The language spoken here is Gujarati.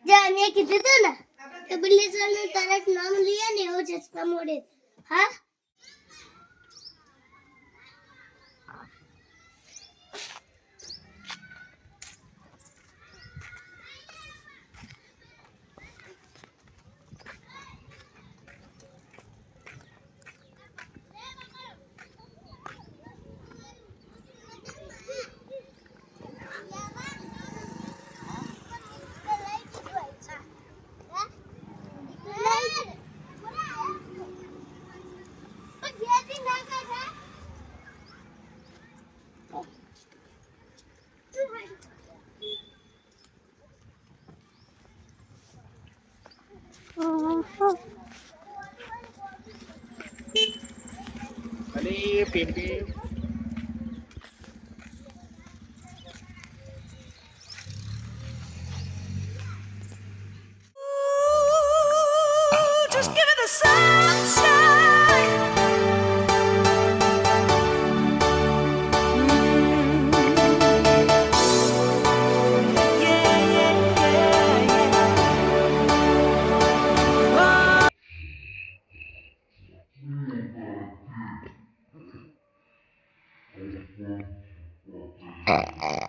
જાને કીધું તો ને કે બિલ્લીસરનું તરત નામ લઈએ ને એવો ચશ્મા મોડે હા अरे Pimpi Just give it the sunshine. Yeah, yeah, yeah, yeah. Oh.